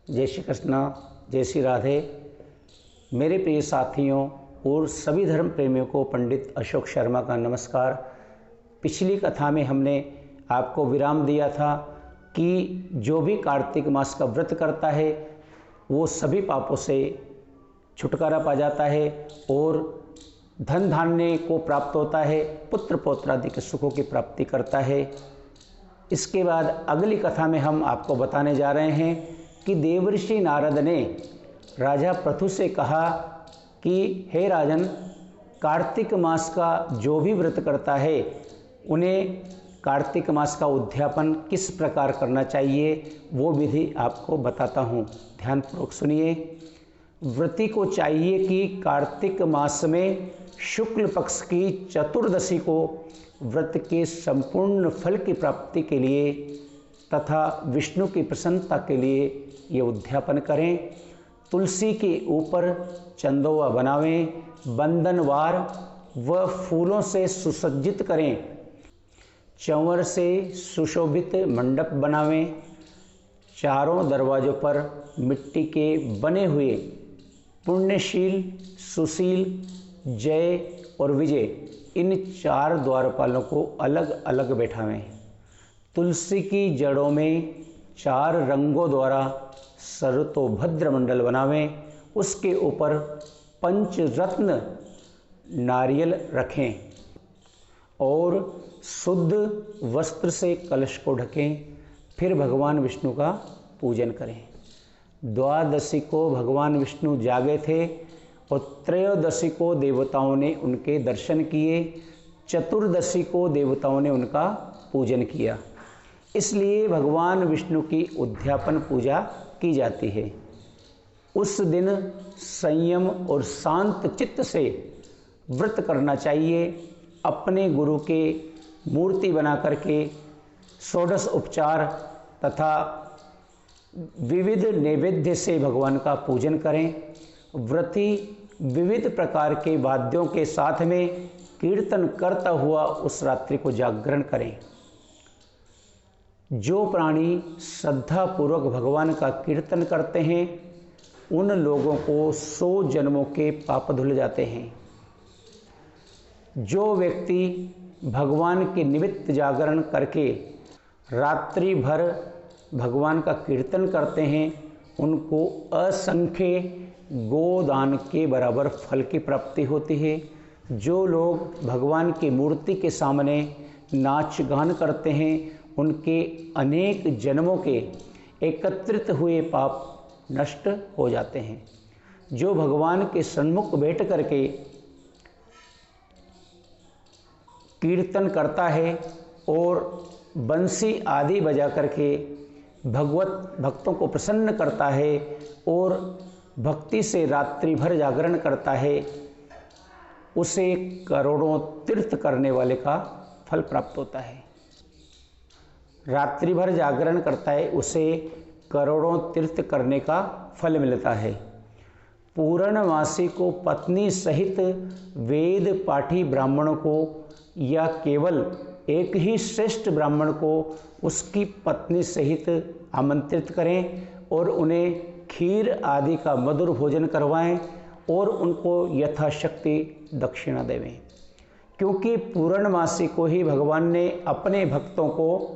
जय श्री कृष्णा, जय श्री राधे। मेरे प्रिय साथियों और सभी धर्म प्रेमियों को पंडित अशोक शर्मा का नमस्कार। पिछली कथा में हमने आपको विराम दिया था कि जो भी कार्तिक मास का व्रत करता है वो सभी पापों से छुटकारा पा जाता है और धन धान्य को प्राप्त होता है, पुत्र पौत्रादि के सुखों की प्राप्ति करता है। इसके बाद अगली कथा में हम आपको बताने जा रहे हैं कि देवर्षि नारद ने राजा पृथु से कहा कि हे राजन, कार्तिक मास का जो भी व्रत करता है उन्हें कार्तिक मास का उद्यापन किस प्रकार करना चाहिए वो विधि आपको बताता हूँ। ध्यानपूर्वक सुनिए। व्रती को चाहिए कि कार्तिक मास में शुक्ल पक्ष की चतुर्दशी को व्रत के संपूर्ण फल की प्राप्ति के लिए तथा विष्णु की प्रसन्नता के लिए ये उद्यापन करें। तुलसी के ऊपर चंदोवा बनावें, बंधनवार व फूलों से सुसज्जित करें, चंवर से सुशोभित मंडप बनावें, चारों दरवाजों पर मिट्टी के बने हुए पुण्यशील, सुशील, जय और विजय इन चार द्वारपालों को अलग अलग बैठावें। तुलसी की जड़ों में चार रंगों द्वारा सरतोभद्र मंडल बनावें। उसके ऊपर पंचरत्न नारियल रखें और शुद्ध वस्त्र से कलश को ढकें। फिर भगवान विष्णु का पूजन करें। द्वादशी को भगवान विष्णु जागे थे और त्रयोदशी को देवताओं ने उनके दर्शन किए, चतुर्दशी को देवताओं ने उनका पूजन किया। इसलिए भगवान विष्णु की उद्यापन पूजा की जाती है। उस दिन संयम और शांत चित्त से व्रत करना चाहिए। अपने गुरु के मूर्ति बना करके षोडश उपचार तथा विविध नैवेद्य से भगवान का पूजन करें। व्रती विविध प्रकार के वाद्यों के साथ में कीर्तन करता हुआ उस रात्रि को जागरण करें। जो प्राणी श्रद्धापूर्वक भगवान का कीर्तन करते हैं उन लोगों को 100 जन्मों के पाप धुल जाते हैं। जो व्यक्ति भगवान के निमित्त जागरण करके रात्रि भर भगवान का कीर्तन करते हैं उनको असंख्य गोदान के बराबर फल की प्राप्ति होती है। जो लोग भगवान की मूर्ति के सामने नाच गान करते हैं उनके अनेक जन्मों के एकत्रित हुए पाप नष्ट हो जाते हैं। जो भगवान के सन्मुख बैठ करके कीर्तन करता है और बंसी आदि बजा करके भक्तों को प्रसन्न करता है और भक्ति से रात्रि भर जागरण करता है, उसे करोड़ों तीर्थ करने वाले का फल प्राप्त होता है। रात्रि भर जागरण करता है उसे करोड़ों तीर्थ करने का फल मिलता है। पूर्णमासी को पत्नी सहित वेद पाठी ब्राह्मणों को या केवल एक ही श्रेष्ठ ब्राह्मण को उसकी पत्नी सहित आमंत्रित करें और उन्हें खीर आदि का मधुर भोजन करवाएं और उनको यथाशक्ति दक्षिणा देवें। क्योंकि पूर्णमासी को ही भगवान ने अपने भक्तों को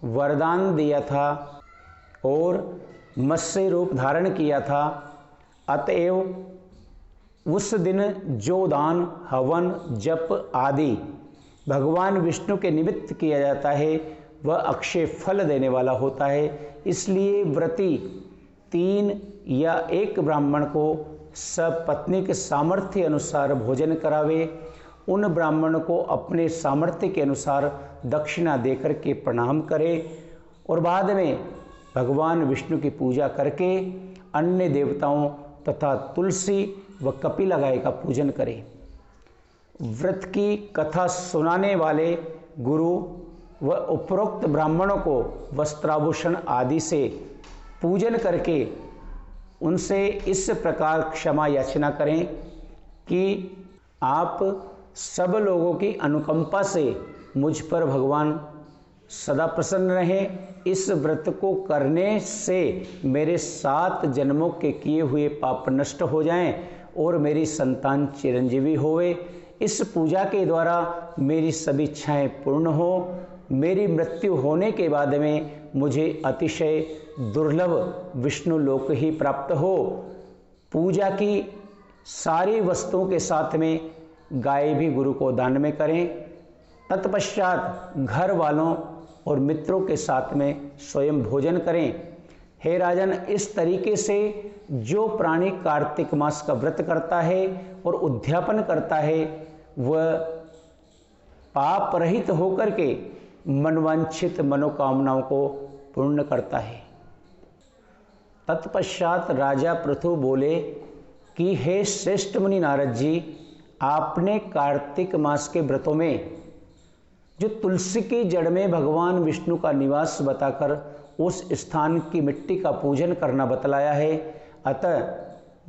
वरदान दिया था और मत्स्य रूप धारण किया था। अतएव उस दिन जो दान, हवन, जप आदि भगवान विष्णु के निमित्त किया जाता है वह अक्षय फल देने वाला होता है। इसलिए व्रती 3 या 1 ब्राह्मण को सपत्नी के सामर्थ्य अनुसार भोजन करावे। उन ब्राह्मण को अपने सामर्थ्य के अनुसार दक्षिणा देकर के प्रणाम करे और बाद में भगवान विष्णु की पूजा करके अन्य देवताओं तथा तुलसी व कपिला गाय का पूजन करे। व्रत की कथा सुनाने वाले गुरु व उपरोक्त ब्राह्मणों को वस्त्राभूषण आदि से पूजन करके उनसे इस प्रकार क्षमा याचना करें कि आप सब लोगों की अनुकंपा से मुझ पर भगवान सदा प्रसन्न रहें। इस व्रत को करने से मेरे 7 जन्मों के किए हुए पाप नष्ट हो जाएं और मेरी संतान चिरंजीवी होवे। इस पूजा के द्वारा मेरी सभी इच्छाएं पूर्ण हो। मेरी मृत्यु होने के बाद में मुझे अतिशय दुर्लभ विष्णु लोक ही प्राप्त हो। पूजा की सारी वस्तुओं के साथ में गाय भी गुरु को दान में करें। तत्पश्चात घर वालों और मित्रों के साथ में स्वयं भोजन करें। हे राजन, इस तरीके से जो प्राणी कार्तिक मास का व्रत करता है और उद्यापन करता है वह पाप रहित होकर के मनवांछित मनोकामनाओं को पूर्ण करता है। तत्पश्चात राजा पृथु बोले कि हे श्रेष्ठ मुनि नारद जी, आपने कार्तिक मास के व्रतों में जो तुलसी की जड़ में भगवान विष्णु का निवास बताकर उस स्थान की मिट्टी का पूजन करना बतलाया है। अतः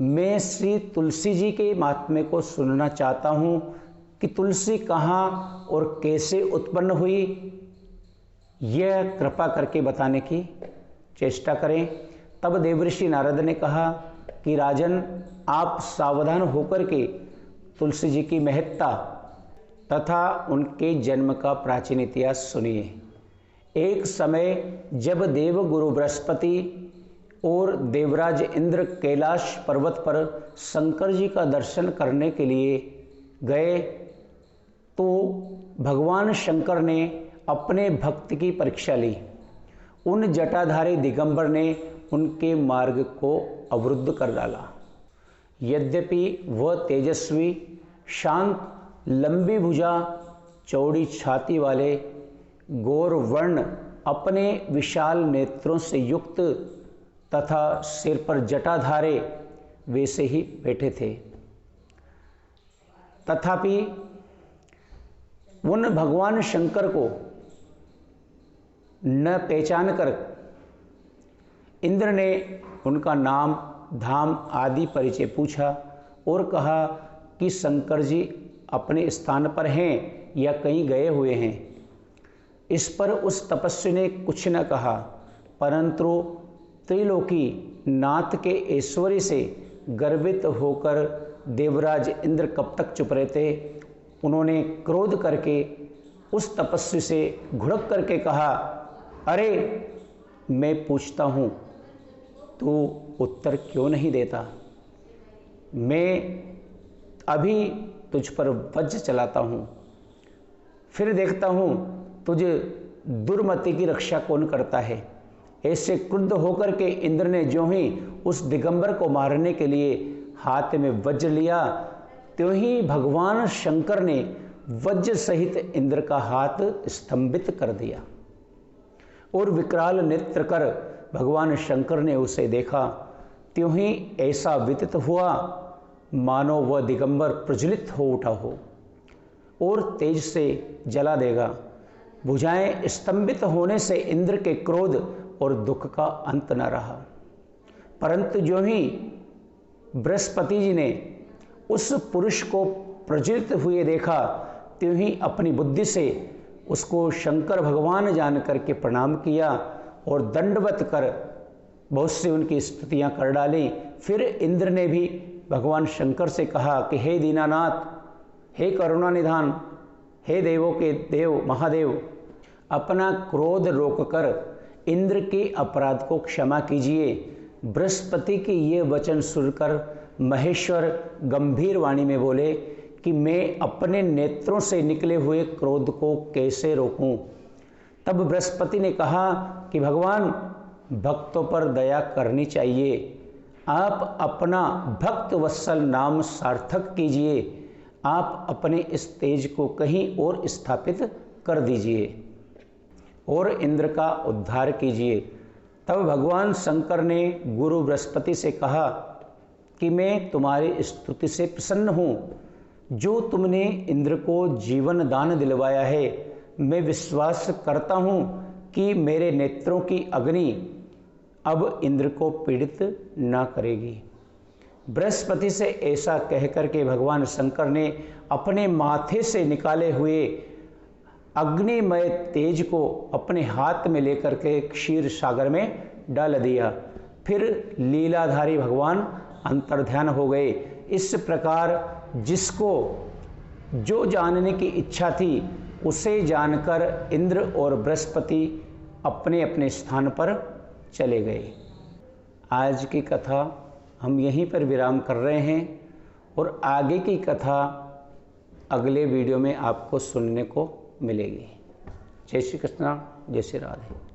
मैं श्री तुलसी जी के महात्म्य को सुनना चाहता हूँ कि तुलसी कहाँ और कैसे उत्पन्न हुई, यह कृपा करके बताने की चेष्टा करें। तब देवर्षि नारद ने कहा कि राजन, आप सावधान होकर के तुलसी जी की महत्ता तथा उनके जन्म का प्राचीन इतिहास सुनिए। एक समय जब देवगुरु बृहस्पति और देवराज इंद्र कैलाश पर्वत पर शंकर जी का दर्शन करने के लिए गए तो भगवान शंकर ने अपने भक्त की परीक्षा ली। उन जटाधारी दिगंबर ने उनके मार्ग को अवरुद्ध कर डाला। यद्यपि वह तेजस्वी, शांत, लंबी भुजा, चौड़ी छाती वाले गौर वर्ण अपने विशाल नेत्रों से युक्त तथा सिर पर जटाधारे वैसे ही बैठे थे। तथापि उन भगवान शंकर को न पहचान कर इंद्र ने उनका नाम, धाम आदि परिचय पूछा और कहा कि शंकर जी अपने स्थान पर हैं या कहीं गए हुए हैं। इस पर उस तपस्वी ने कुछ न कहा, परंतु त्रिलोकी नाथ के ऐश्वर्य से गर्वित होकर देवराज इंद्र कब तक चुप रहते। उन्होंने क्रोध करके उस तपस्वी से घुड़क करके कहा, अरे मैं पूछता हूँ तू उत्तर क्यों नहीं देता? मैं अभी तुझ पर वज्र चलाता हूँ, फिर देखता हूँ तुझे दुर्मति की रक्षा कौन करता है। ऐसे क्रुद्ध होकर के इंद्र ने जो ही उस दिगंबर को मारने के लिए हाथ में वज्र लिया, त्यों ही भगवान शंकर ने वज्र सहित इंद्र का हाथ स्तंभित कर दिया और विकराल नेत्र कर भगवान शंकर ने उसे देखा। त्यों ही ऐसा व्यतीत हुआ मानो वह दिगंबर प्रज्वलित हो उठा हो और तेज से जला देगा। भुजाएं स्तंभित होने से इंद्र के क्रोध और दुख का अंत न रहा। परंतु जो ही बृहस्पति जी ने उस पुरुष को प्रज्वलित हुए देखा, त्यों ही अपनी बुद्धि से उसको शंकर भगवान जान करके प्रणाम किया और दंडवत कर बहुत सी उनकी स्तुतियां कर डाली। फिर इंद्र ने भी भगवान शंकर से कहा कि हे दीनानाथ, हे करुणा निधान, हे देवों के देव महादेव, अपना क्रोध रोककर इंद्र के अपराध को क्षमा कीजिए। बृहस्पति के ये वचन सुनकर महेश्वर गंभीर वाणी में बोले कि मैं अपने नेत्रों से निकले हुए क्रोध को कैसे रोकूं। तब बृहस्पति ने कहा कि भगवान, भक्तों पर दया करनी चाहिए। आप अपना भक्त वत्सल नाम सार्थक कीजिए। आप अपने इस तेज को कहीं और स्थापित कर दीजिए और इंद्र का उद्धार कीजिए। तब भगवान शंकर ने गुरु बृहस्पति से कहा कि मैं तुम्हारी स्तुति से प्रसन्न हूँ। जो तुमने इंद्र को जीवन दान दिलवाया है, मैं विश्वास करता हूँ कि मेरे नेत्रों की अग्नि अब इंद्र को पीड़ित ना करेगी। बृहस्पति से ऐसा कहकर के भगवान शंकर ने अपने माथे से निकाले हुए अग्निमय तेज को अपने हाथ में लेकर के क्षीर सागर में डाल दिया। फिर लीलाधारी भगवान अंतर्ध्यान हो गए। इस प्रकार जिसको जो जानने की इच्छा थी उसे जानकर इंद्र और बृहस्पति अपने अपने स्थान पर चले गए। आज की कथा हम यहीं पर विराम कर रहे हैं और आगे की कथा अगले वीडियो में आपको सुनने को मिलेगी। जय श्री कृष्ण, जय श्री राधे।